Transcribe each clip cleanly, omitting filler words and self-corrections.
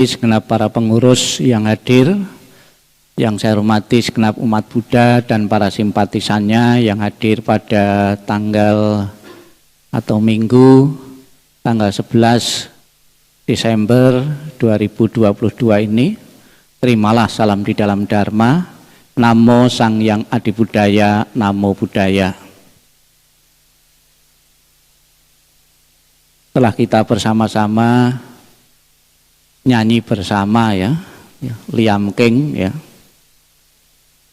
Segenap para pengurus yang hadir, yang saya hormati segenap umat Buddha dan para simpatisannya yang hadir pada tanggal atau minggu tanggal 11 Desember 2022 ini. Terimalah salam di dalam Dharma. Namo Sang Yang Adi Buddhaya, Namo Buddhaya. Setelah kita bersama-sama nyanyi bersama ya, Liam King ya,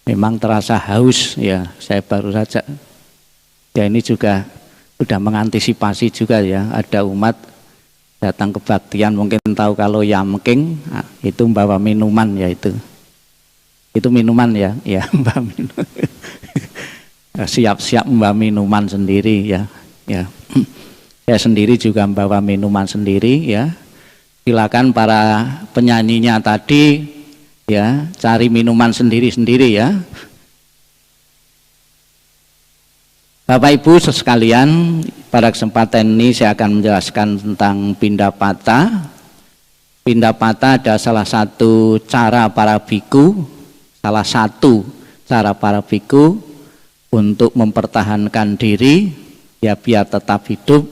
memang terasa haus ya. Saya baru saja ya, ini juga sudah mengantisipasi juga ya, ada umat datang kebaktian mungkin tahu kalau Liam King itu membawa minuman ya, itu minuman ya, ya membawa minuman. Siap-siap membawa minuman sendiri ya, ya. Saya sendiri juga membawa minuman sendiri ya. Silakan para penyanyinya tadi ya, cari minuman sendiri-sendiri ya. Bapak Ibu sekalian, pada kesempatan ini saya akan menjelaskan tentang Pindapata. Pindapata adalah salah satu cara para biku, untuk mempertahankan diri ya biar tetap hidup,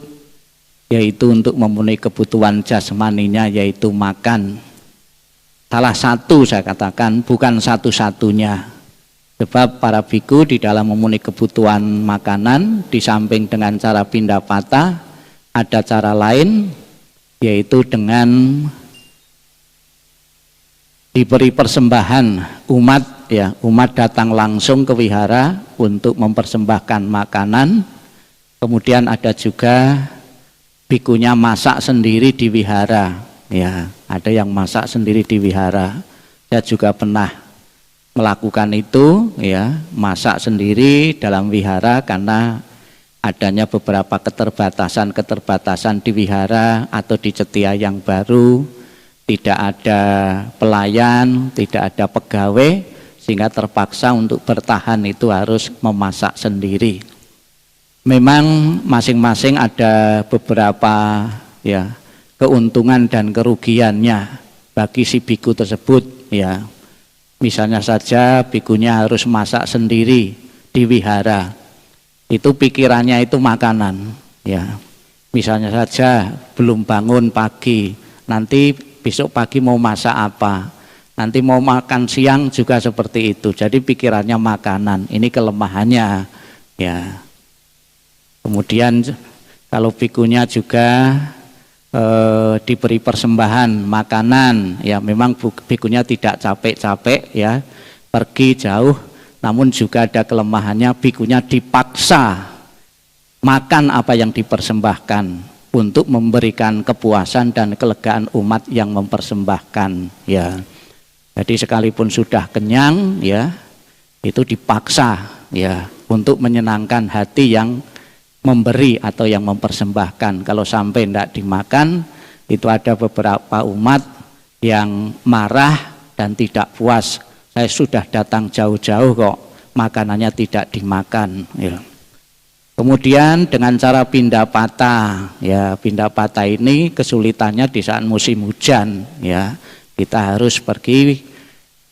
yaitu untuk memenuhi kebutuhan jasmaninya, yaitu makan. Salah satu saya katakan, bukan satu-satunya. Sebab para biku di dalam memenuhi kebutuhan makanan, di samping dengan cara Pindapata, ada cara lain, yaitu dengan diberi persembahan umat ya, umat datang langsung ke wihara untuk mempersembahkan makanan. Kemudian ada juga bikunya masak sendiri di wihara ya, ada yang masak sendiri di wihara. Saya juga pernah melakukan itu ya, masak sendiri dalam wihara karena adanya beberapa keterbatasan di wihara atau di Cetia yang baru, tidak ada pelayan, tidak ada pegawai, sehingga terpaksa untuk bertahan itu harus memasak sendiri. Memang masing-masing ada beberapa ya keuntungan dan kerugiannya bagi si biku tersebut ya. Misalnya saja bikunya harus masak sendiri di wihara, itu pikirannya itu makanan ya. Misalnya saja belum bangun pagi, nanti besok pagi mau masak apa, nanti mau makan siang juga seperti itu. Jadi pikirannya makanan, ini kelemahannya ya. Kemudian kalau bikunya juga diberi persembahan makanan ya, memang bikunya tidak capek-capek ya, pergi jauh, namun juga ada kelemahannya, bikunya dipaksa makan apa yang dipersembahkan untuk memberikan kepuasan dan kelegaan umat yang mempersembahkan ya. Jadi sekalipun sudah kenyang ya, itu dipaksa ya untuk menyenangkan hati yang memberi atau yang mempersembahkan. Kalau sampai tidak dimakan, itu ada beberapa umat yang marah dan tidak puas. Saya sudah datang jauh-jauh kok makanannya tidak dimakan ya. Kemudian dengan cara Pindapata ya, Pindapata ini kesulitannya di saat musim hujan ya. Kita harus pergi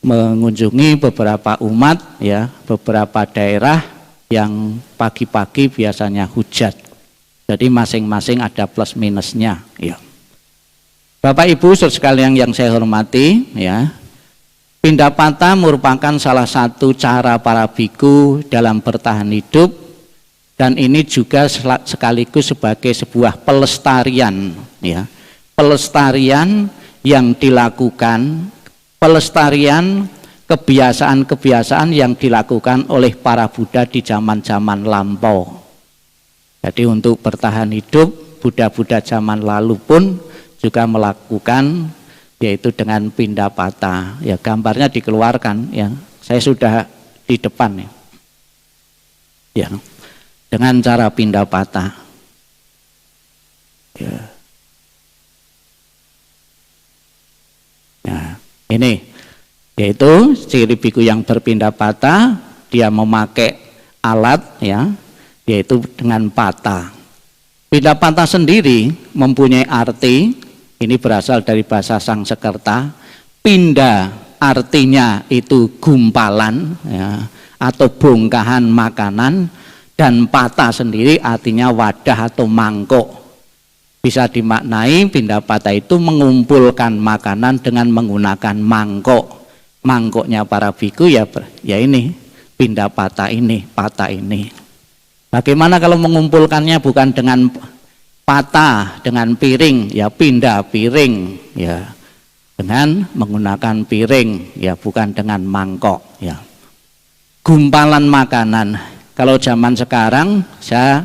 mengunjungi beberapa umat ya, beberapa daerah yang pagi-pagi biasanya hujan. Jadi masing-masing ada plus minusnya ya. Bapak Ibu sekalian yang saya hormati ya, Pindapata merupakan salah satu cara para biku dalam bertahan hidup, dan ini juga sekaligus sebagai sebuah pelestarian ya. Pelestarian yang dilakukan, pelestarian kebiasaan-kebiasaan yang dilakukan oleh para Buddha di zaman-zaman lampau. Jadi untuk bertahan hidup, Buddha-Buddha zaman lalu pun juga melakukan, yaitu dengan Pindapata. Ya, gambarnya dikeluarkan ya. Saya sudah di depan ya. Ya. Dengan cara Pindapata. Ya. Nah, ini yaitu ciri biku yang berpindapata, dia memakai alat ya, yaitu dengan pata. Pindapata sendiri mempunyai arti Ini berasal dari bahasa Sangsekerta. Pinda artinya itu gumpalan, ya, atau bongkahan makanan, dan pata sendiri artinya wadah atau mangkok. Bisa dimaknai pinda pata itu mengumpulkan makanan dengan menggunakan mangkok. Mangkoknya para biku ya ini pinda pata ini, pata ini. Bagaimana kalau mengumpulkannya bukan dengan pata, dengan piring, ya pindah piring, ya dengan menggunakan piring, ya bukan dengan mangkok, ya. Gumpalan makanan, kalau zaman sekarang saya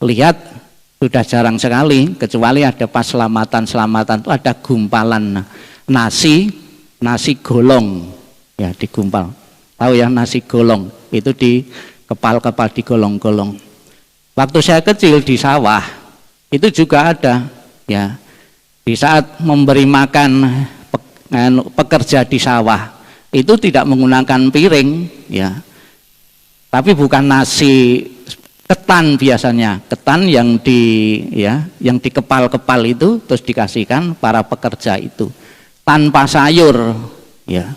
lihat sudah jarang sekali, kecuali ada pas selamatan itu ada gumpalan nasi golong, ya digumpal. Tahu ya nasi golong, itu di kepal-kepal digolong-golong. Waktu saya kecil di sawah itu juga ada, ya. Di saat memberi makan pekerja di sawah itu tidak menggunakan piring, ya. Tapi bukan nasi ketan biasanya, ketan yang yang di kepal-kepal itu terus dikasihkan para pekerja itu tanpa sayur, ya.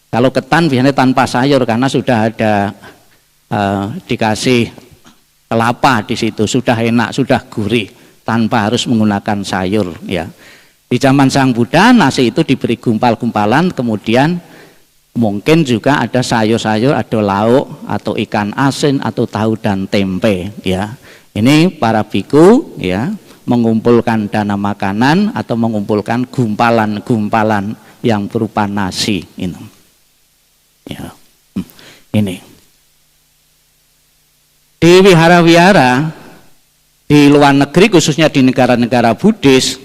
Kalau ketan biasanya tanpa sayur karena sudah ada dikasih kelapa di situ, sudah enak, sudah gurih, tanpa harus menggunakan sayur, ya. Di zaman Sang Buddha nasi itu diberi gumpal-gumpalan, kemudian mungkin juga ada sayur-sayur, ada lauk atau ikan asin atau tahu dan tempe, ya. Ini para biku, ya, mengumpulkan dana makanan atau mengumpulkan gumpalan-gumpalan yang berupa nasi ini. Ya. Ini. Di wihara-wihara di luar negeri, khususnya di negara-negara Buddhis,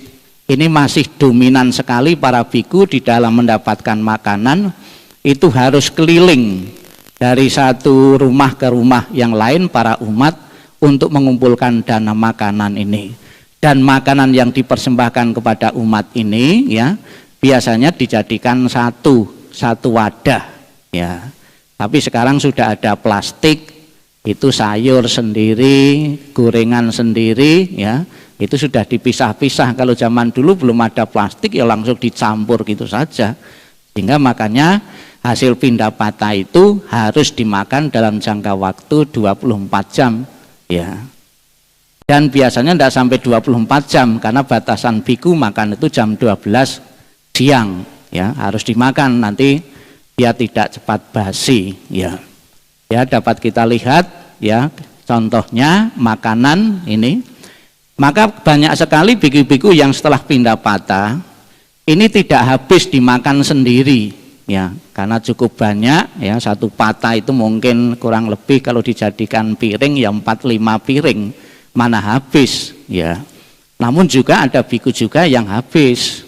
ini masih dominan sekali para biku di dalam mendapatkan makanan itu harus keliling dari satu rumah ke rumah yang lain para umat untuk mengumpulkan dana makanan ini. Dan makanan yang dipersembahkan kepada umat ini, ya, biasanya dijadikan satu wadah, ya. Tapi sekarang sudah ada plastik, itu sayur sendiri, gorengan sendiri, ya. Itu sudah dipisah-pisah. Kalau zaman dulu belum ada plastik ya langsung dicampur gitu saja. Sehingga makanya hasil pindah patah itu harus dimakan dalam jangka waktu 24 jam, ya. Dan biasanya tidak sampai 24 jam karena batasan biku makan itu jam 12 siang, ya. Harus dimakan, nanti dia tidak cepat basi, ya. Ya, dapat kita lihat, ya, contohnya makanan ini. Maka banyak sekali biku-biku yang setelah pindah patah ini tidak habis dimakan sendiri, ya, karena cukup banyak, ya. Satu patah itu mungkin kurang lebih kalau dijadikan piring ya 4-5 piring, mana habis, ya. Namun juga ada biku juga yang habis.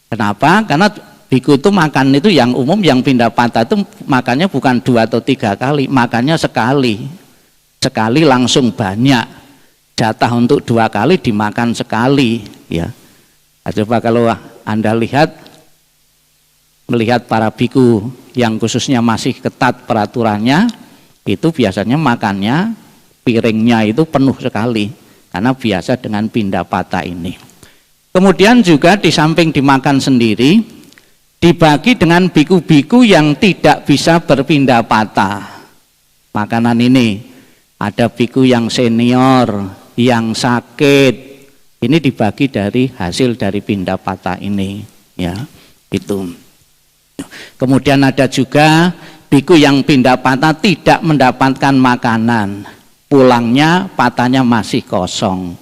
Kenapa? Karena biku itu makan itu yang umum, yang pindah patah itu makannya bukan 2 atau 3 kali, makannya sekali langsung banyak. Jatah untuk 2 kali dimakan sekali, ya. Nah, coba kalau Anda melihat para biku yang khususnya masih ketat peraturannya, itu biasanya makannya piringnya itu penuh sekali karena biasa dengan pindah patah ini. Kemudian juga di samping dimakan sendiri, dibagi dengan biku-biku yang tidak bisa berpindah patah. Makanan ini ada biku yang senior, yang sakit, ini dibagi dari hasil dari pindah patah ini, ya, itu. Kemudian ada juga biku yang pindah patah tidak mendapatkan makanan, pulangnya patahnya masih kosong.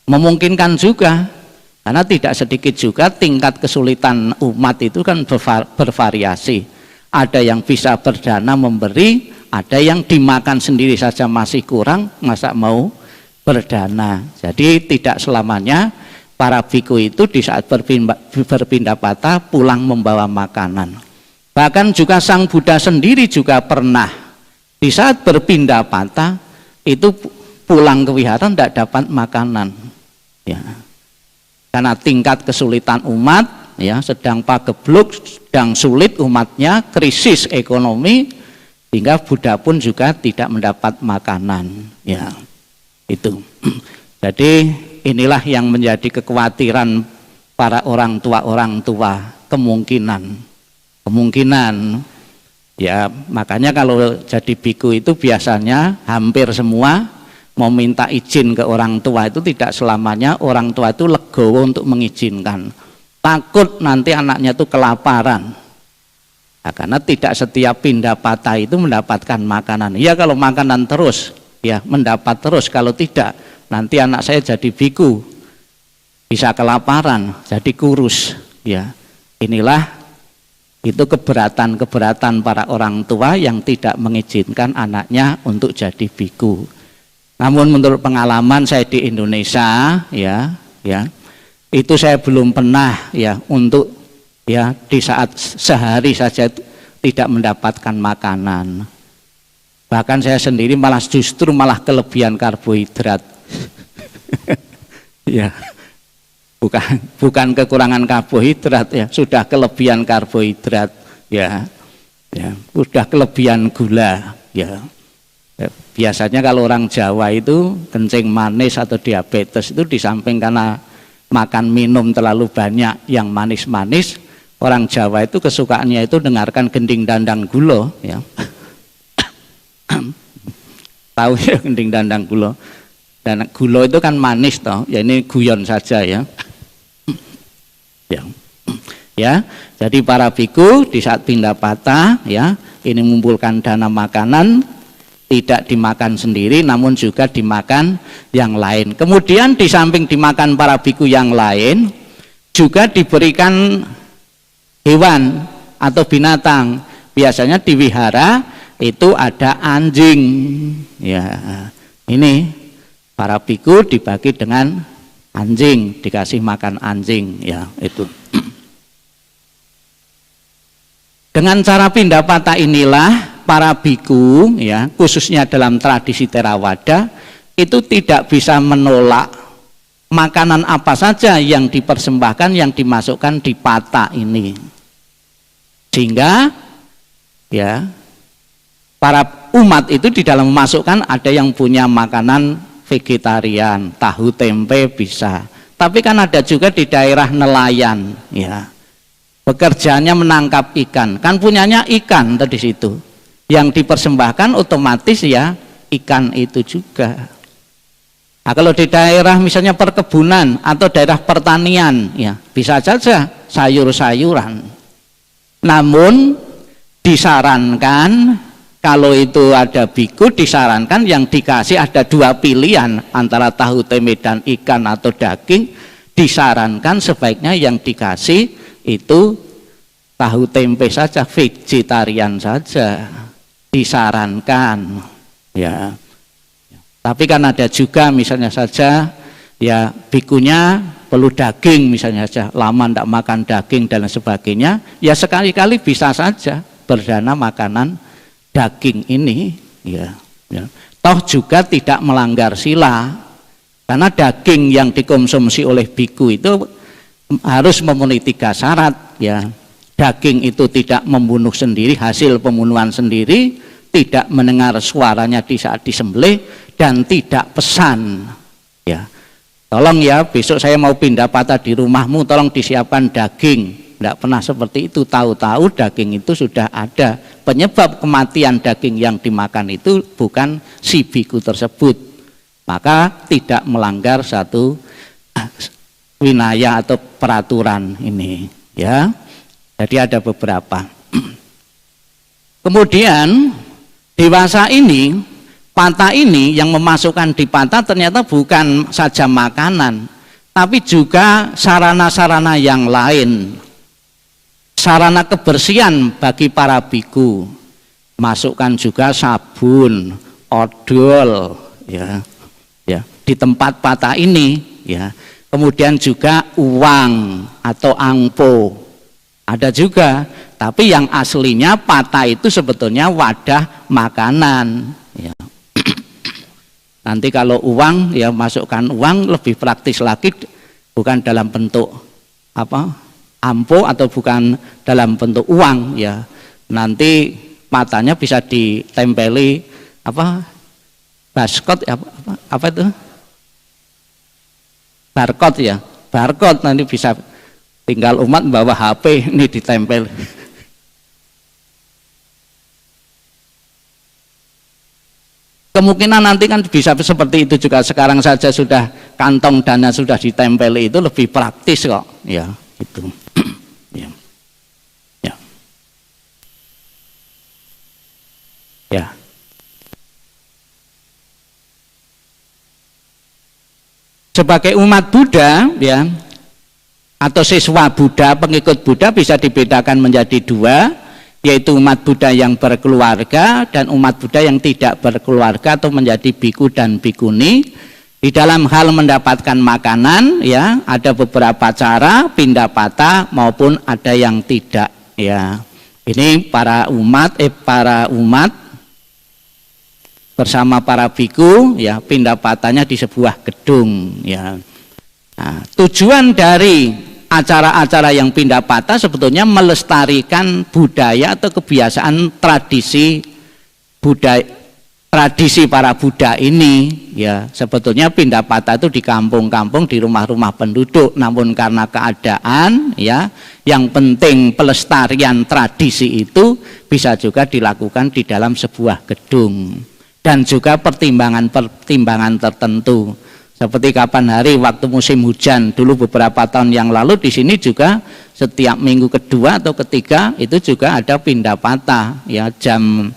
Memungkinkan juga, karena tidak sedikit juga tingkat kesulitan umat itu kan bervariasi. Ada yang bisa berdana memberi, ada yang dimakan sendiri saja masih kurang, masa mau berdana. Jadi tidak selamanya para biku itu di saat berpindah patah pulang membawa makanan. Bahkan juga Sang Buddha sendiri juga pernah di saat berpindah patah itu pulang ke wihara tidak dapat makanan, ya. Karena tingkat kesulitan umat, ya, sedang pagebluk, sedang sulit umatnya, krisis ekonomi, sehingga Buddha pun juga tidak mendapat makanan, ya. Itu. Jadi inilah yang menjadi kekhawatiran para orang tua kemungkinan ya. Makanya kalau jadi biku itu biasanya hampir semua mau minta izin ke orang tua itu tidak selamanya orang tua itu legowo untuk mengizinkan, takut nanti anaknya itu kelaparan. Nah, karena tidak setiap pindapata itu mendapatkan makanan. Ya kalau makanan terus ya mendapat terus, kalau tidak nanti anak saya jadi biku bisa kelaparan, jadi kurus ya. Inilah itu keberatan para orang tua yang tidak mengizinkan anaknya untuk jadi biku. Namun menurut pengalaman saya di Indonesia ya itu saya belum pernah ya untuk ya di saat sehari saja tidak mendapatkan makanan. Bahkan saya sendiri justru malah kelebihan karbohidrat. Ya. Bukan kekurangan karbohidrat ya, sudah kelebihan karbohidrat ya. Sudah kelebihan gula ya. Biasanya kalau orang Jawa itu kencing manis atau diabetes itu di samping karena makan minum terlalu banyak yang manis-manis, orang Jawa itu kesukaannya itu dengarkan gending dandang gulo ya. Tahu ya gending dandang gulo. Dan gulo itu kan manis toh, ya ini guyon saja ya. Ya, jadi para biku di saat pindapata ya, ini mengumpulkan dana makanan, tidak dimakan sendiri namun juga dimakan yang lain. Kemudian di samping dimakan para biku yang lain juga diberikan hewan atau binatang. Biasanya di wihara itu ada anjing ya. Ini para biku dibagi dengan anjing, dikasih makan anjing ya itu. Dengan cara pindapata inilah para biku ya, khususnya dalam tradisi Theravada itu tidak bisa menolak makanan apa saja yang dipersembahkan, yang dimasukkan di pata ini. Sehingga ya para umat itu di dalam memasukkan ada yang punya makanan vegetarian, tahu tempe bisa. Tapi kan ada juga di daerah nelayan ya. Pekerjaannya menangkap ikan, kan punyanya ikan tadi situ. Yang dipersembahkan otomatis ya ikan itu juga. Nah, kalau di daerah misalnya perkebunan atau daerah pertanian ya bisa saja sayur-sayuran. Namun disarankan kalau itu ada biku disarankan yang dikasih ada dua pilihan antara tahu tempe dan ikan atau daging. Disarankan sebaiknya yang dikasih itu tahu tempe saja, vegetarian saja disarankan ya. Tapi kan ada juga misalnya saja ya bikunya perlu daging misalnya saja, lama tidak makan daging dan sebagainya, ya sekali-kali bisa saja berdana makanan daging ini ya. Toh juga tidak melanggar sila, karena daging yang dikonsumsi oleh biku itu harus memenuhi 3 syarat ya. Daging itu tidak membunuh sendiri, hasil pembunuhan sendiri, tidak mendengar suaranya di saat disembelih, dan tidak pesan ya. Tolong ya besok saya mau pindah patah di rumahmu, tolong disiapkan daging. Tidak pernah seperti itu, tahu-tahu daging itu sudah ada. Penyebab kematian daging yang dimakan itu bukan si biku tersebut, maka tidak melanggar satu winaya atau peraturan ini ya. Jadi ada beberapa. Kemudian dewasa ini, pata ini yang memasukkan di pata ternyata bukan saja makanan, tapi juga sarana-sarana yang lain, sarana kebersihan bagi para biku. Masukkan juga sabun, odol ya di tempat pata ini ya. Kemudian juga uang atau angpo ada juga, tapi yang aslinya pata itu sebetulnya wadah makanan ya. Nanti kalau uang ya masukkan uang lebih praktis lagi, bukan dalam bentuk ampo atau bukan dalam bentuk uang ya. Nanti matanya bisa ditempeli baskot apa itu? Barcode ya, barcode nanti bisa tinggal umat bawa HP ini ditempel. Kemungkinan nanti kan bisa seperti itu juga. Sekarang saja sudah kantong dana sudah ditempel, itu lebih praktis kok. Ya, itu. Ya. Ya. Ya. Sebagai umat Buddha, ya, atau siswa Buddha, pengikut Buddha bisa dibedakan menjadi dua, yaitu umat Buddha yang berkeluarga dan umat Buddha yang tidak berkeluarga atau menjadi biku dan bikuni. Di dalam hal mendapatkan makanan, ya, ada beberapa cara, pindapata maupun ada yang tidak, ya. Ini para umat bersama para biku, ya, pindapatanya di sebuah gedung, ya. Nah, tujuan dari acara-acara yang pindapata sebetulnya melestarikan budaya atau kebiasaan tradisi para Buddha ini, ya. Sebetulnya pindapata itu di kampung-kampung, di rumah-rumah penduduk, namun karena keadaan, ya, yang penting pelestarian tradisi itu bisa juga dilakukan di dalam sebuah gedung, dan juga pertimbangan tertentu. Seperti kapan hari waktu musim hujan dulu beberapa tahun yang lalu, di sini juga setiap minggu kedua atau ketiga itu juga ada pindapata, ya, jam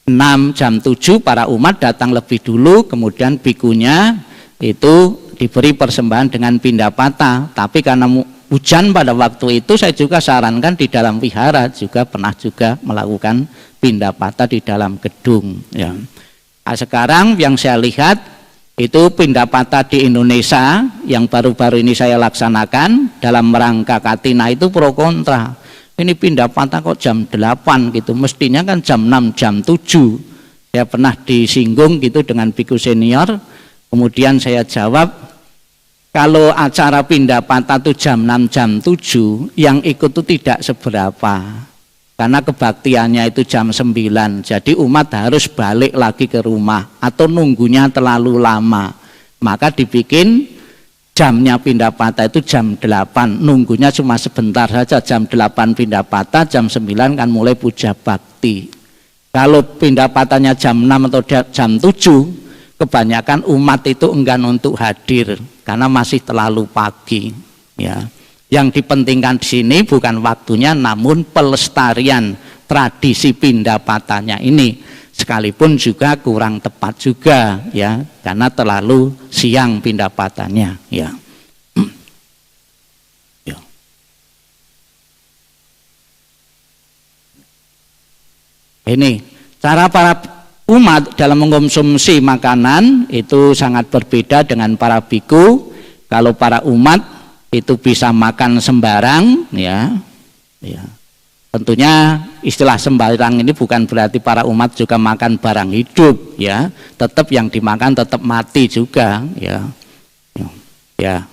6, jam 7 para umat datang lebih dulu, kemudian bikunya itu diberi persembahan dengan pindapata. Tapi karena hujan pada waktu itu, saya juga sarankan di dalam wihara juga pernah juga melakukan pindapata di dalam gedung, ya. Nah, sekarang yang saya lihat itu pindapata di Indonesia yang baru-baru ini saya laksanakan dalam rangka Katina itu pro kontra. Ini pindapata kok jam 8 gitu, mestinya kan jam 6, jam 7. Saya pernah disinggung gitu dengan biku senior, kemudian saya jawab, kalau acara pindapata itu jam 6, jam 7, yang ikut itu tidak seberapa. Karena kebaktiannya itu jam 9, jadi umat harus balik lagi ke rumah atau nunggunya terlalu lama. Maka dibikin jamnya pindapata itu jam 8, nunggunya cuma sebentar saja, jam 8 pindapata, jam 9 kan mulai puja bakti. Kalau pindapatanya jam 6 atau jam 7, kebanyakan umat itu enggan untuk hadir karena masih terlalu pagi, ya. Yang dipentingkan di sini bukan waktunya, namun pelestarian tradisi pindapatanya ini, sekalipun juga kurang tepat juga, ya, karena terlalu siang pindapatannya, ya. Ini cara para umat dalam mengkonsumsi makanan itu sangat berbeda dengan para biku. Kalau para umat itu bisa makan sembarang, ya, ya. Tentunya istilah sembarang ini bukan berarti para umat juga makan barang hidup, ya. Tetap yang dimakan tetap mati juga, ya. Ya.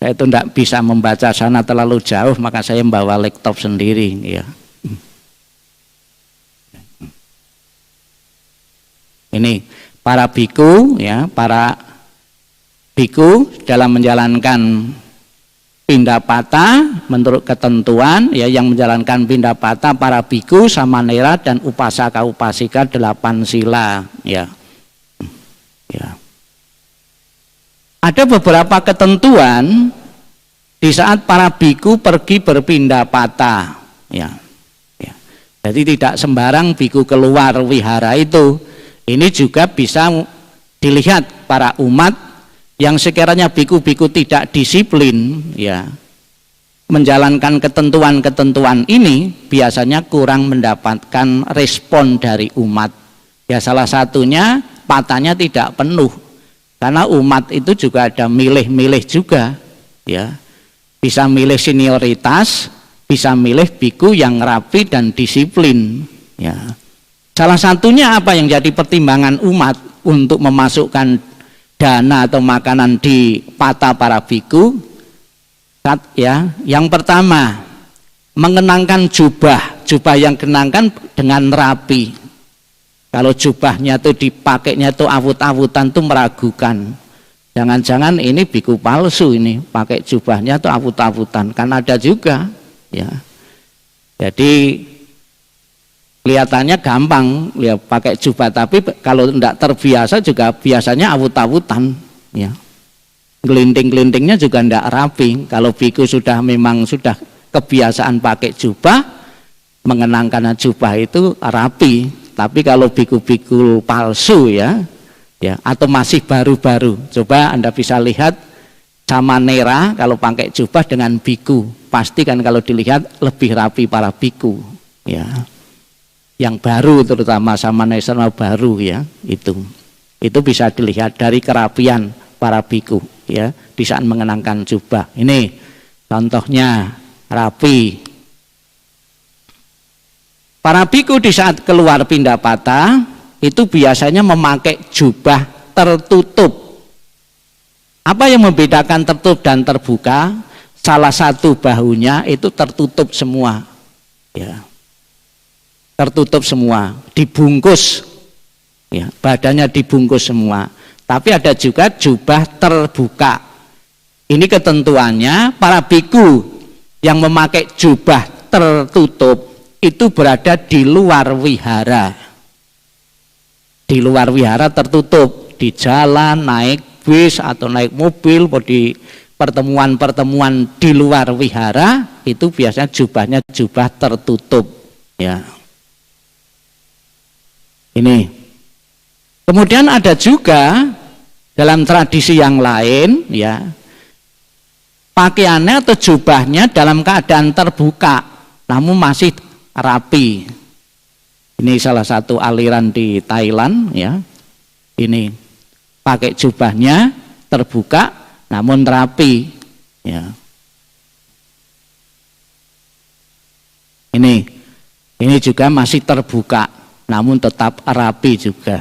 Saya itu tidak bisa membaca sana terlalu jauh, maka saya membawa laptop sendiri, ya. Ini para biku, ya, para biku dalam menjalankan pindapata menurut ketentuan, ya, yang menjalankan pindapata para biku, samanera dan upasaka upasika 8 sila, ya. Ya. Ada beberapa ketentuan di saat para biku pergi berpindapata, ya. Ya. Jadi tidak sembarang biku keluar wihara itu. Ini juga bisa dilihat para umat yang sekiranya biku-biku tidak disiplin, ya, menjalankan ketentuan-ketentuan ini biasanya kurang mendapatkan respon dari umat. Ya, salah satunya patanya tidak penuh, karena umat itu juga ada milih-milih juga, ya. Bisa milih senioritas, bisa milih biku yang rapi dan disiplin, ya. Salah satunya apa yang jadi pertimbangan umat untuk memasukkan dana atau makanan di pata para biku, ya, yang pertama mengenangkan jubah yang kenangkan dengan rapi. Kalau jubahnya itu dipakainya itu awut-awutan itu meragukan. Jangan-jangan ini biku palsu ini, pakai jubahnya tuh awut-awutan, kan ada juga ya. Jadi kelihatannya gampang ya pakai jubah, tapi kalau tidak terbiasa juga biasanya awut-awutan ya. Gelinting-gelintingnya juga tidak rapi. Kalau biku memang sudah kebiasaan pakai jubah, mengenangkan jubah itu rapi. Tapi kalau biku-biku palsu ya atau masih baru-baru, coba Anda bisa lihat samanera kalau pakai jubah dengan biku, pasti kan kalau dilihat lebih rapi para biku ya. Yang baru terutama samanera baru ya, itu bisa dilihat dari kerapian para biku ya di saat mengenangkan jubah. Ini contohnya rapi. Para biku di saat keluar pindapata itu biasanya memakai jubah tertutup. Apa yang membedakan tertutup dan terbuka? Salah satu bahunya itu tertutup semua ya. Tertutup semua, dibungkus ya, badannya dibungkus semua. Tapi ada juga jubah terbuka. Ini ketentuannya, para biku yang memakai jubah tertutup itu berada di luar wihara. Di luar wihara tertutup, di jalan, naik bis atau naik mobil, di pertemuan-pertemuan di luar wihara itu biasanya jubahnya jubah tertutup ya. Ini. Kemudian ada juga dalam tradisi yang lain ya, pakaiannya atau jubahnya dalam keadaan terbuka namun masih rapi. Ini salah satu aliran di Thailand ya. Ini pakai jubahnya terbuka namun rapi ya. Ini juga masih terbuka namun tetap rapi juga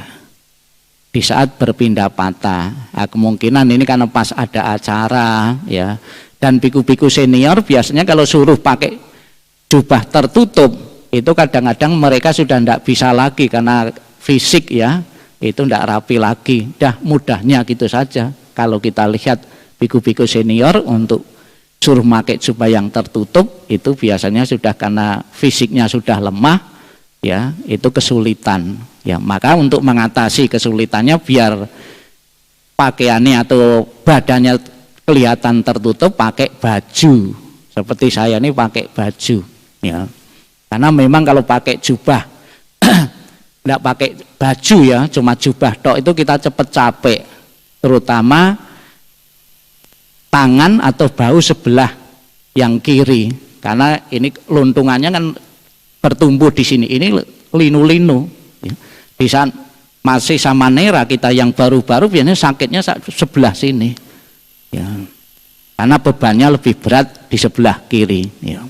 di saat berpindah patah. Nah, kemungkinan ini karena pas ada acara ya, dan biku-biku senior biasanya kalau suruh pakai jubah tertutup itu kadang-kadang mereka sudah tidak bisa lagi karena fisik ya itu tidak rapi lagi. Dah mudahnya gitu saja. Kalau kita lihat biku-biku senior untuk suruh pakai jubah yang tertutup itu biasanya sudah karena fisiknya sudah lemah ya, itu kesulitan ya. Maka untuk mengatasi kesulitannya biar pakaiannya atau badannya kelihatan tertutup pakai baju. Seperti saya ini pakai baju ya. Karena memang kalau pakai jubah tidak pakai baju ya, cuma jubah tok itu kita cepat capek, terutama tangan atau bahu sebelah yang kiri, karena ini luntungannya kan bertumbuh di sini, ini linu-linu ya. Di saat masih samanera kita yang baru-baru biasanya sakitnya sebelah sini ya, karena bebannya lebih berat di sebelah kiri ya.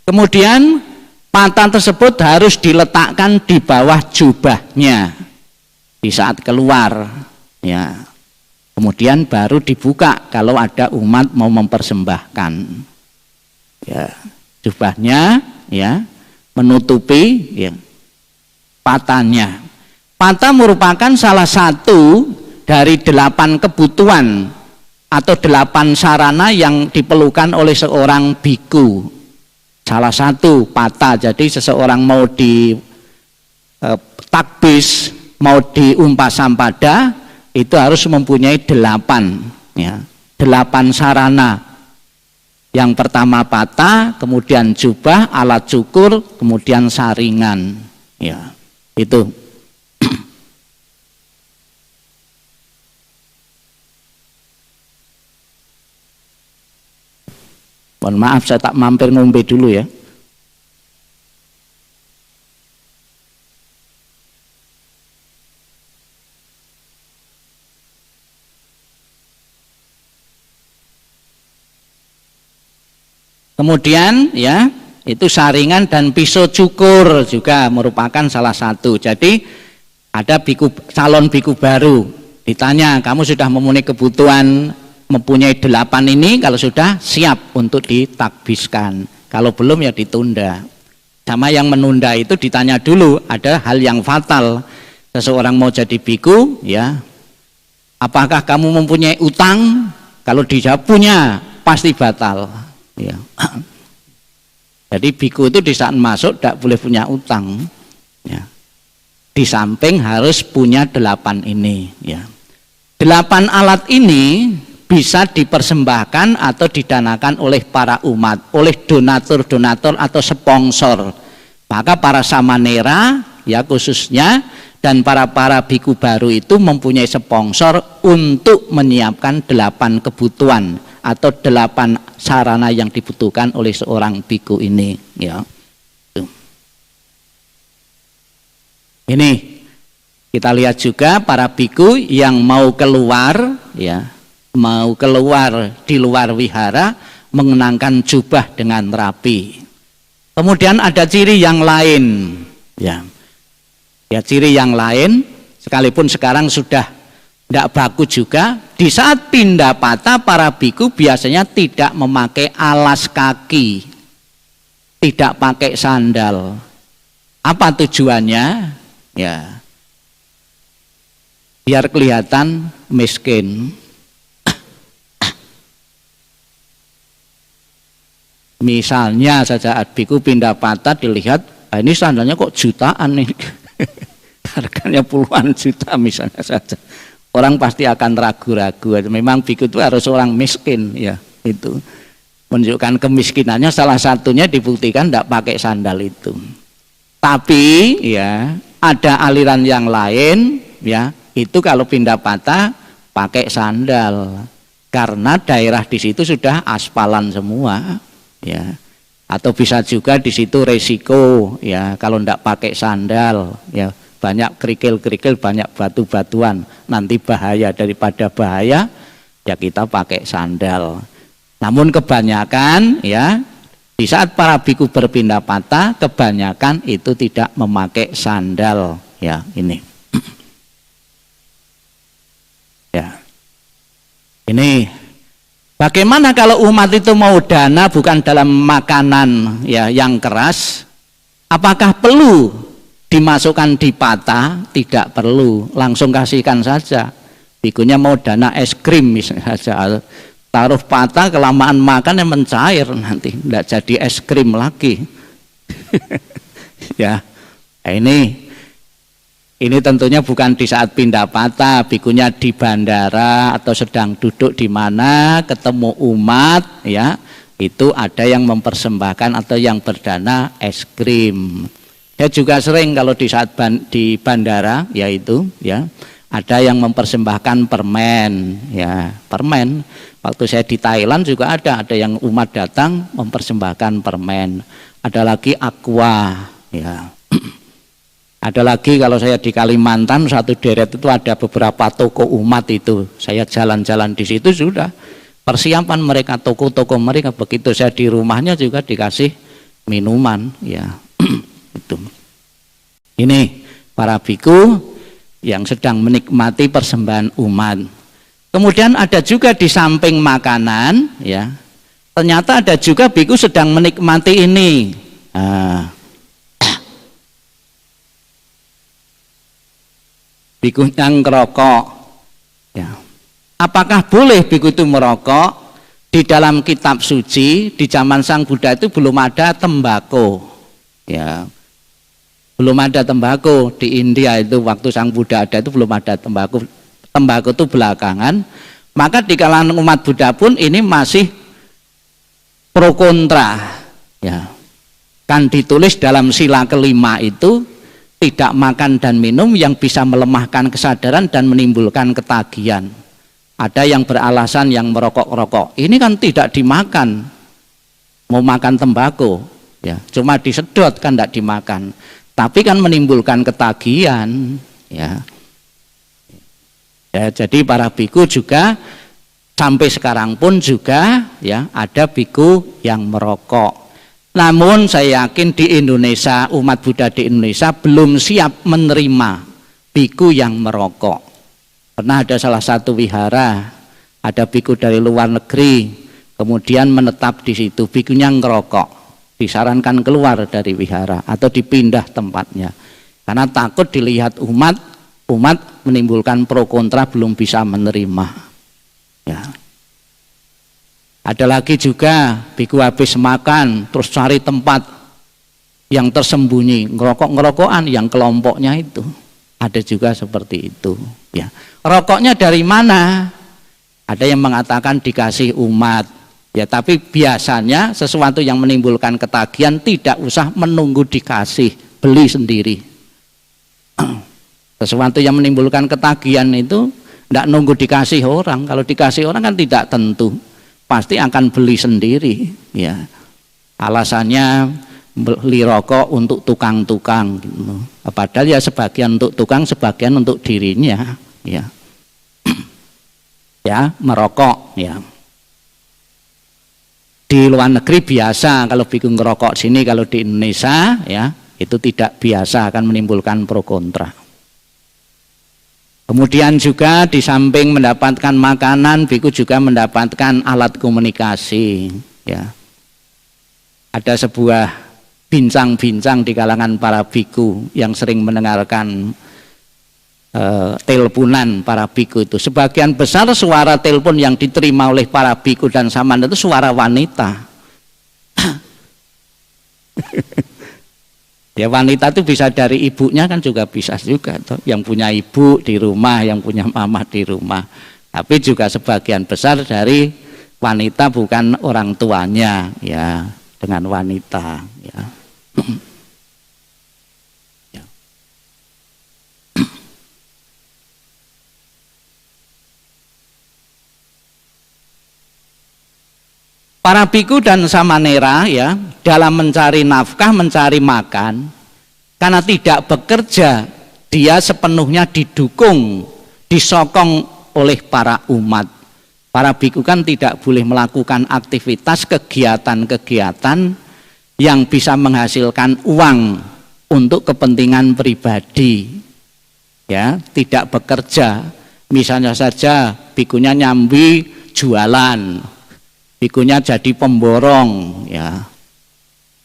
Kemudian patah tersebut harus diletakkan di bawah jubahnya di saat keluar ya. Kemudian baru dibuka kalau ada umat mau mempersembahkan ya, jubahnya ya menutupi ya patahnya. Patah merupakan salah satu dari 8 kebutuhan atau 8 sarana yang diperlukan oleh seorang biku. Salah satu patah, jadi seseorang mau di takbis, mau diumpah sampada, itu harus mempunyai 8 ya, 8 sarana. Yang pertama patah, kemudian jubah, alat cukur, kemudian saringan ya, itu. Mohon maaf saya tak mampir ngombe dulu ya. Kemudian ya, itu saringan dan pisau cukur juga merupakan salah satu. Jadi ada calon biku baru, ditanya kamu sudah memenuhi kebutuhan mempunyai 8 ini, kalau sudah siap untuk ditakbiskan, kalau belum ya ditunda. Sama yang menunda itu ditanya dulu, ada hal yang fatal. Seseorang mau jadi biku, ya, apakah kamu mempunyai utang? Kalau dijawab punya, pasti batal. Ya. Jadi biku itu di saat masuk tidak boleh punya utang. Ya. Di samping harus punya 8 ini. Ya. 8 alat ini bisa dipersembahkan atau didanakan oleh para umat, oleh donatur-donatur atau sponsor. Maka para samanera, ya khususnya, dan para biku baru itu mempunyai sponsor untuk menyiapkan 8 kebutuhan atau 8 sarana yang dibutuhkan oleh seorang biku ini. Ya. Ini kita lihat juga para biku yang mau keluar, ya, mau keluar di luar wihara mengenakan jubah dengan rapi. Kemudian ada ciri yang lain, ya. Ya, ciri yang lain, sekalipun sekarang sudah tidak baku juga, di saat pindapata para biku biasanya tidak memakai alas kaki, tidak pakai sandal. Apa tujuannya? Ya, biar kelihatan miskin. Misalnya saja biku pindapata dilihat, ini sandalnya kok jutaan nih. Harganya puluhan juta misalnya saja, orang pasti akan ragu-ragu. Memang biku itu harus orang miskin, ya, itu menunjukkan kemiskinannya. Salah satunya dibuktikan tidak pakai sandal itu. Tapi ya ada aliran yang lain, ya, itu kalau pindapata pakai sandal karena daerah di situ sudah aspalan semua, ya. Atau bisa juga di situ resiko, ya, kalau tidak pakai sandal, ya, banyak kerikil-kerikil, banyak batu-batuan, nanti bahaya. Daripada bahaya, ya kita pakai sandal. Namun kebanyakan, ya, di saat para biku berpindapata, kebanyakan itu tidak memakai sandal, ya, ini. Ya. Ini bagaimana kalau umat itu mau dana bukan dalam makanan, ya, yang keras? Apakah perlu dimasukkan di pata? Tidak perlu, langsung kasihkan saja. Bikunya mau dana es krim misalnya saja, taruh pata, kelamaan makan yang mencair, nanti tidak jadi es krim lagi. Ya, nah ini tentunya bukan di saat pindapata, bikunya di bandara atau sedang duduk di mana ketemu umat, ya, itu ada yang mempersembahkan atau yang berdana es krim. Saya juga sering kalau di saat di bandara, yaitu, ya, ada yang mempersembahkan permen, ya, permen. Waktu saya di Thailand juga ada yang umat datang mempersembahkan permen. Ada lagi aqua, ya. Ada lagi kalau saya di Kalimantan, satu deret itu ada beberapa toko umat itu. Saya jalan-jalan di situ sudah persiapan mereka, toko-toko mereka. Begitu saya di rumahnya juga dikasih minuman, ya. Itu. Ini para biku yang sedang menikmati persembahan umat. Kemudian ada juga di samping makanan, ya, ternyata ada juga biku sedang menikmati ini. Biku yang ngerokok, ya. Apakah boleh biku itu merokok? Di dalam kitab suci di zaman Sang Buddha itu belum ada tembakau, ya, belum ada tembakau. Di India itu waktu Sang Buddha ada itu belum ada tembakau. Tembakau itu belakangan. Maka di kalangan umat Buddha pun ini masih pro kontra, ya. Kan ditulis dalam sila kelima itu, tidak makan dan minum yang bisa melemahkan kesadaran dan menimbulkan ketagihan. Ada yang beralasan yang merokok-rokok, ini kan tidak dimakan, mau makan tembakau, ya, cuma disedot, kan tidak dimakan, tapi kan menimbulkan ketagihan, ya. Ya, jadi para biku juga sampai sekarang pun juga, ya, ada biku yang merokok. Namun saya yakin di Indonesia, umat Buddha di Indonesia belum siap menerima biku yang merokok. Pernah ada salah satu wihara, ada biku dari luar negeri, kemudian menetap di situ, bikunya ngerokok. disarankan keluar dari wihara atau dipindah tempatnya. Karena takut dilihat umat menimbulkan pro kontra, belum bisa menerima. Ya. Ada lagi juga biku habis makan terus cari tempat yang tersembunyi, ngerokok-ngerokokan yang kelompoknya itu. Ada juga seperti itu. Ya. Rokoknya dari mana? Ada yang mengatakan dikasih umat. Ya, tapi biasanya sesuatu yang menimbulkan ketagihan tidak usah menunggu dikasih, beli sendiri. Sesuatu yang menimbulkan ketagihan itu tidak nunggu dikasih orang. Kalau dikasih orang kan tidak tentu, pasti akan beli sendiri. Ya, alasannya beli rokok untuk tukang-tukang. Gitu. Padahal ya sebagian untuk tukang, sebagian untuk dirinya. Ya, ya merokok. Ya. Di luar negeri biasa kalau bikin ngerokok sini, kalau di Indonesia ya itu tidak biasa, akan menimbulkan pro kontra. Kemudian juga di samping mendapatkan makanan, biku juga mendapatkan alat komunikasi. Ya. Ada sebuah bincang-bincang di kalangan para biku yang sering mendengarkan teleponan para biku itu. Sebagian besar suara telepon yang diterima oleh para biku dan samana itu suara wanita. Ya, wanita itu bisa dari ibunya kan juga bisa juga toh. Yang punya ibu di rumah, yang punya mama di rumah. Tapi juga sebagian besar dari wanita, bukan orang tuanya ya, dengan wanita ya. Para biku dan samanera ya dalam mencari nafkah, mencari makan, karena tidak bekerja, dia sepenuhnya didukung, disokong oleh para umat. Para biku kan tidak boleh melakukan aktivitas, kegiatan-kegiatan yang bisa menghasilkan uang untuk kepentingan pribadi. Ya, tidak bekerja. Misalnya saja bikunya nyambi jualan, bikunya jadi pemborong ya,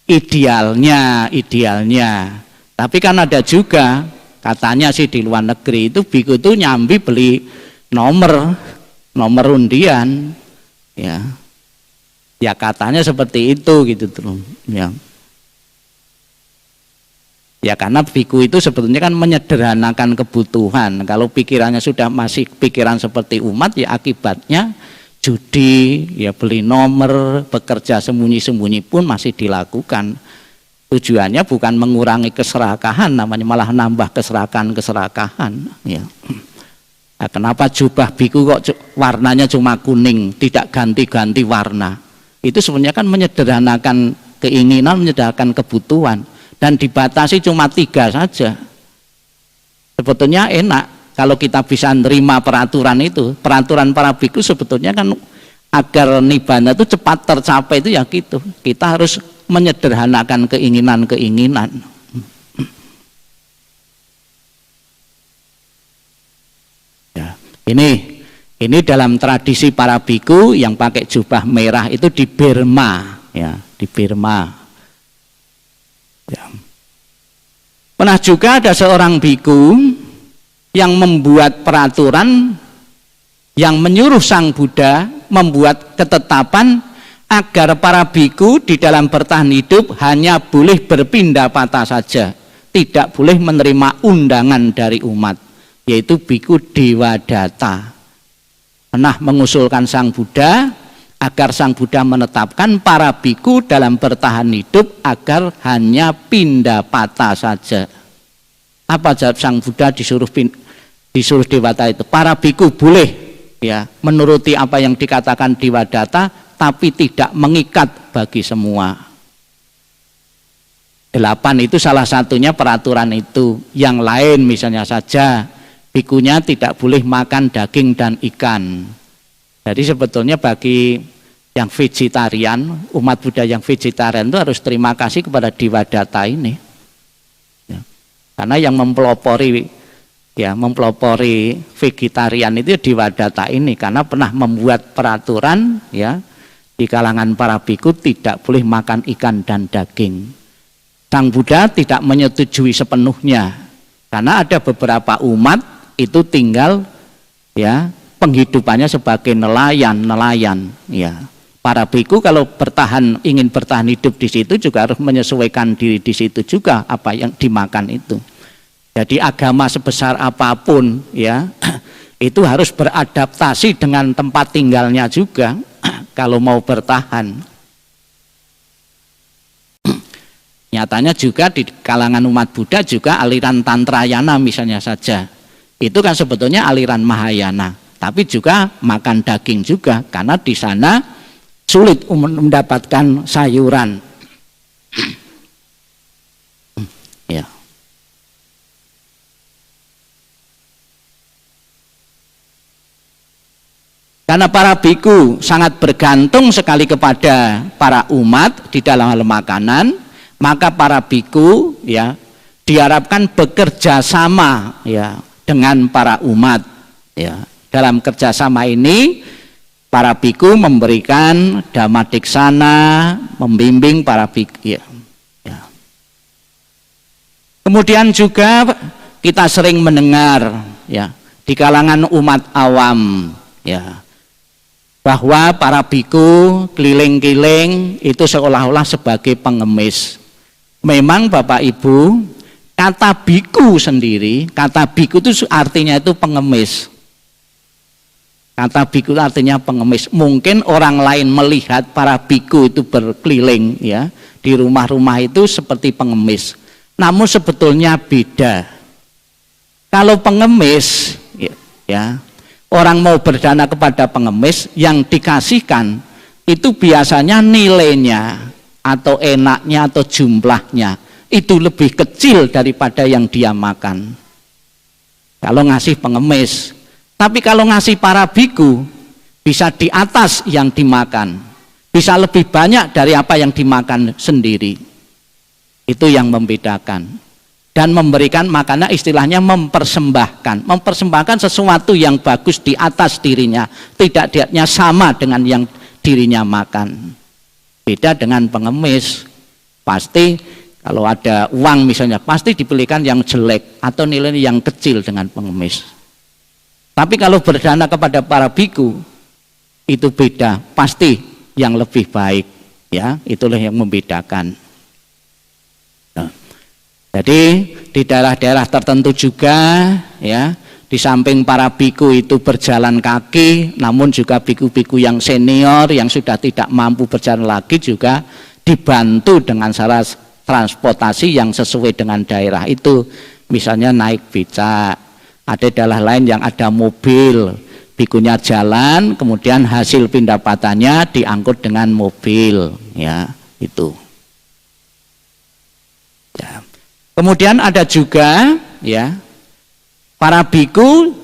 idealnya. Tapi kan ada juga katanya sih di luar negeri itu biku itu nyambi beli nomor undian ya katanya seperti itu gitu tuh ya karena biku itu sebetulnya kan menyederhanakan kebutuhan. Kalau pikirannya sudah masih pikiran seperti umat, ya akibatnya judi, ya beli nomor, bekerja sembunyi-sembunyi pun masih dilakukan. Tujuannya bukan mengurangi keserakahan, namanya malah nambah keserakahan. Ya. Nah, kenapa jubah biku kok warnanya cuma kuning, tidak ganti-ganti warna? Itu sebenarnya kan menyederhanakan keinginan, menyederhanakan kebutuhan, dan dibatasi cuma 3 saja. Sebetulnya enak kalau kita bisa menerima peraturan itu. Peraturan para biku sebetulnya kan agar nibbana itu cepat tercapai itu ya gitu. Kita harus menyederhanakan keinginan-keinginan. Ya, ini dalam tradisi para biku yang pakai jubah merah itu di Burma, ya, di Burma. Ya. Pernah juga ada seorang biku yang membuat peraturan yang menyuruh Sang Buddha membuat ketetapan agar para biku di dalam bertahan hidup hanya boleh berpindah patah saja, tidak boleh menerima undangan dari umat, yaitu biku Dewadatta. Pernah mengusulkan Sang Buddha agar Sang Buddha menetapkan para biku dalam bertahan hidup agar hanya pindah patah saja. Apa jawab Sang Buddha disuruh Dewata itu? Para biku boleh ya menuruti apa yang dikatakan Dewadatta, tapi tidak mengikat bagi semua. 8 itu salah satunya peraturan itu. Yang lain misalnya saja bikunya tidak boleh makan daging dan ikan. Jadi sebetulnya bagi yang vegetarian, umat Buddha yang vegetarian itu harus terima kasih kepada Dewadatta ini. Karena yang mempelopori vegetarian itu Dewadatta ini, karena pernah membuat peraturan ya Di kalangan para biku tidak boleh makan ikan dan daging. Sang Buddha tidak menyetujui sepenuhnya, karena ada beberapa umat itu tinggal ya penghidupannya sebagai nelayan ya. Para biku kalau ingin bertahan hidup di situ juga harus menyesuaikan diri di situ juga apa yang dimakan itu. Jadi agama sebesar apapun ya itu harus beradaptasi dengan tempat tinggalnya juga kalau mau bertahan. Nyatanya juga di kalangan umat Buddha juga aliran Tantrayana misalnya saja. Itu kan sebetulnya aliran Mahayana, tapi juga makan daging juga karena di sana sulit mendapatkan sayuran. Ya. Karena para biku sangat bergantung sekali kepada para umat di dalam hal makanan, maka para biku ya diharapkan bekerja sama ya dengan para umat ya. Dalam kerjasama ini para biku memberikan dhamma diksana, membimbing para biku ya. Ya. Kemudian juga kita sering mendengar ya di kalangan umat awam ya bahwa para biku keliling-keliling itu seolah-olah sebagai pengemis. Memang Bapak Ibu, kata biku sendiri, kata biku itu artinya itu pengemis. Kata biku artinya pengemis. Mungkin orang lain melihat para biku itu berkeliling ya di rumah-rumah itu seperti pengemis. Namun sebetulnya beda. Kalau pengemis ya orang mau berdana kepada pengemis yang dikasihkan itu biasanya nilainya atau enaknya atau jumlahnya itu lebih kecil daripada yang dia makan kalau ngasih pengemis. Tapi kalau ngasih para biku bisa di atas yang dimakan, bisa lebih banyak dari apa yang dimakan sendiri. Itu yang membedakan. Dan memberikan makanan istilahnya mempersembahkan sesuatu yang bagus di atas dirinya, tidak diatnya sama dengan yang dirinya makan. Beda dengan pengemis, pasti kalau ada uang misalnya pasti dipilihkan yang jelek atau nilai yang kecil dengan pengemis. Tapi kalau berdana kepada para biku itu beda, pasti yang lebih baik ya, itulah yang membedakan. Nah, jadi di daerah-daerah tertentu juga ya, di samping para biku itu berjalan kaki, namun juga biku-biku yang senior yang sudah tidak mampu berjalan lagi juga dibantu dengan sarana transportasi yang sesuai dengan daerah itu. Misalnya naik becak, ada daerah lain yang ada mobil, bikunya jalan, kemudian hasil pendapatannya diangkut dengan mobil, ya itu. Ya. Kemudian ada juga ya para biku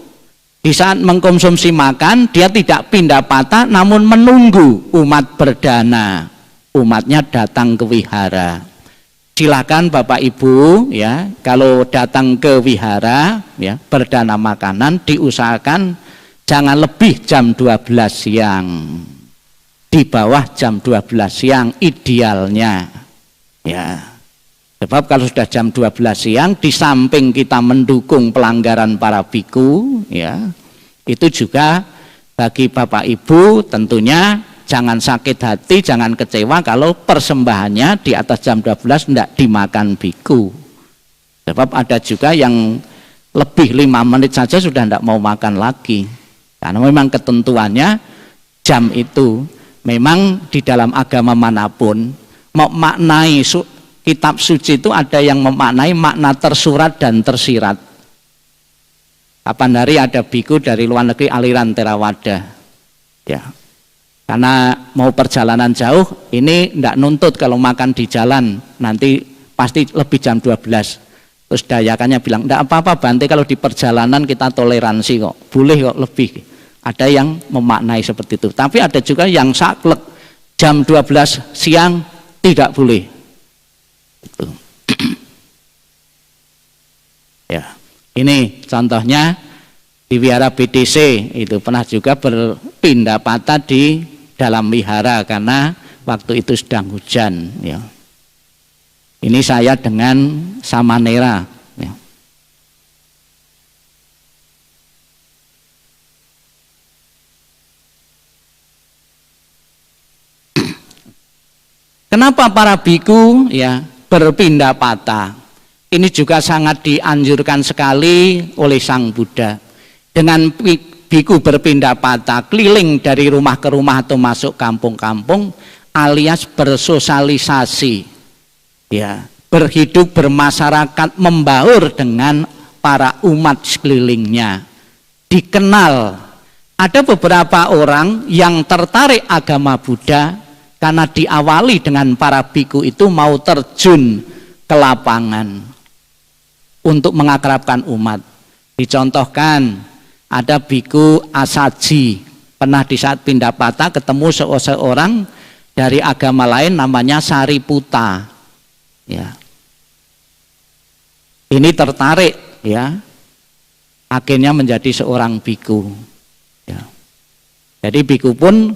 di saat mengkonsumsi makan dia tidak pindapata namun menunggu umat berdana, umatnya datang ke wihara. Silakan Bapak Ibu ya, kalau datang ke wihara ya berdana makanan diusahakan jangan lebih jam 12 siang. Di bawah jam 12 siang idealnya. Ya. Sebab kalau sudah jam 12 siang di samping kita mendukung pelanggaran para biku ya, itu juga bagi Bapak Ibu tentunya jangan sakit hati, jangan kecewa kalau persembahannya di atas jam 12 tidak dimakan biku. Sebab ada juga yang lebih 5 menit saja sudah tidak mau makan lagi. Karena memang ketentuannya jam itu memang di dalam agama manapun memaknai kitab suci itu ada yang memaknai makna tersurat dan tersirat. Kapan hari ada biku dari luar negeri aliran Theravada ya, karena mau perjalanan jauh ini tidak nuntut kalau makan di jalan nanti pasti lebih jam 12. Terus dayakannya bilang tidak apa-apa Bante, kalau di perjalanan kita toleransi kok, boleh kok lebih. Ada yang memaknai seperti itu, tapi ada juga yang saklek jam 12 siang tidak boleh. Itu. Ya, ini contohnya di wihara BDC itu pernah juga berpindah patah di dalam wihara karena waktu itu sedang hujan. Ya. Ini saya dengan Samanera. Ya. Kenapa para biku ya berpindah patah? Ini juga sangat dianjurkan sekali oleh Sang Buddha. Dengan biku berpindah patah, keliling dari rumah ke rumah atau masuk kampung-kampung, alias bersosialisasi, ya, berhidup bermasyarakat, membaur dengan para umat sekelilingnya. Dikenal. Ada beberapa orang yang tertarik agama Buddha karena diawali dengan para biku itu mau terjun ke lapangan untuk mengakrabkan umat. Dicontohkan ada biku Asaji, pernah di saat pindah patah ketemu seorang dari agama lain namanya Sariputa. Ya. Ini tertarik, ya, akhirnya menjadi seorang biku. Ya. Jadi biku pun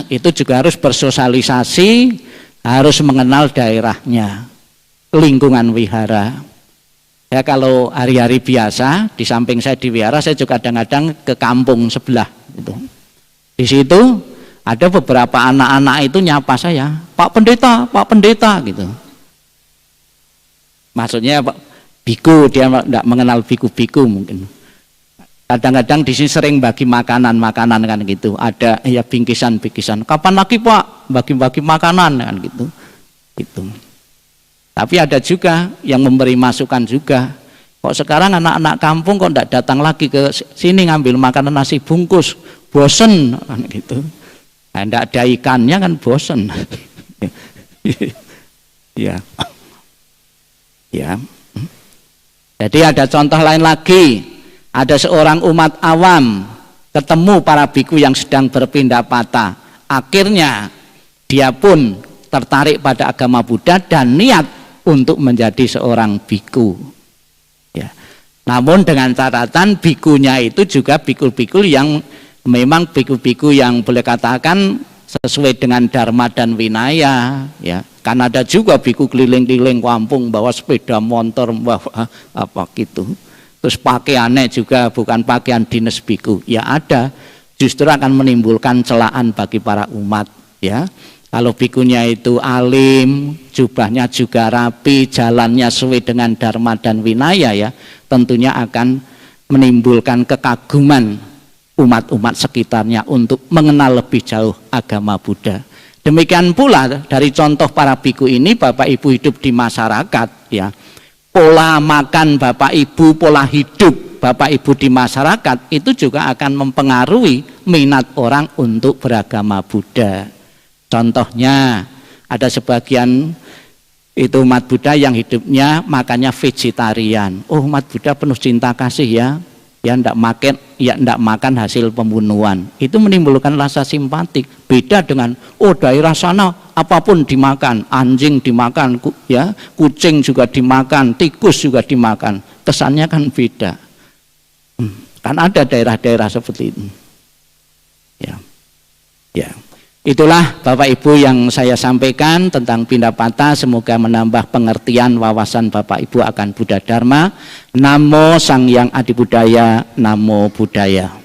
itu juga harus bersosialisasi, harus mengenal daerahnya, lingkungan wihara. Ya, kalau hari-hari biasa, di samping saya di wihara, saya juga kadang-kadang ke kampung sebelah. Gitu. Di situ ada beberapa anak-anak itu nyapa saya, Pak Pendeta, gitu. Maksudnya biku, dia tidak mengenal biku-biku mungkin. Kadang-kadang di sini sering bagi makanan kan gitu. Ada ya bingkisan. Kapan lagi Pak bagi-bagi makanan kan gitu. Gitu. Tapi ada juga yang memberi masukan juga. Kok sekarang anak-anak kampung kok tidak datang lagi ke sini ngambil makanan nasi bungkus, bosen kan gitu. Nah, tidak ada ikannya kan bosen. Ya. Ya. Jadi ada contoh lain lagi. Ada seorang umat awam ketemu para biku yang sedang berpindah patah. Akhirnya dia pun tertarik pada agama Buddha dan niat untuk menjadi seorang biku. Ya. Namun dengan catatan bikunya itu juga biku-biku yang memang biku-biku yang boleh katakan sesuai dengan dharma dan winaya. Ya. Kan ada juga biku keliling-keliling kampung bawa sepeda motor, bawa apa gitu. Terus pakaiannya juga bukan pakaian dinas biku, ya ada, justru akan menimbulkan celaan bagi para umat, ya. Kalau bikunya itu alim, jubahnya juga rapi, jalannya sesuai dengan dharma dan winaya, ya, tentunya akan menimbulkan kekaguman umat-umat sekitarnya untuk mengenal lebih jauh agama Buddha. Demikian pula dari contoh para biku ini, Bapak Ibu hidup di masyarakat, ya. Pola makan Bapak Ibu, pola hidup Bapak Ibu di masyarakat itu juga akan mempengaruhi minat orang untuk beragama Buddha. Contohnya ada sebagian itu umat Buddha yang hidupnya makannya vegetarian. Oh, umat Buddha penuh cinta kasih ya. Ya ndak makan hasil pembunuhan. Itu menimbulkan rasa simpatik. Beda dengan daerah sana apapun dimakan, anjing dimakan, ya, kucing juga dimakan, tikus juga dimakan. Kesannya kan beda. Kan ada daerah-daerah seperti itu. Ya. Ya. Itulah Bapak Ibu yang saya sampaikan tentang pindah patah, semoga menambah pengertian wawasan Bapak Ibu akan Buddha Dharma. Namo Sang Hyang Adibudaya, Namo Buddhaya.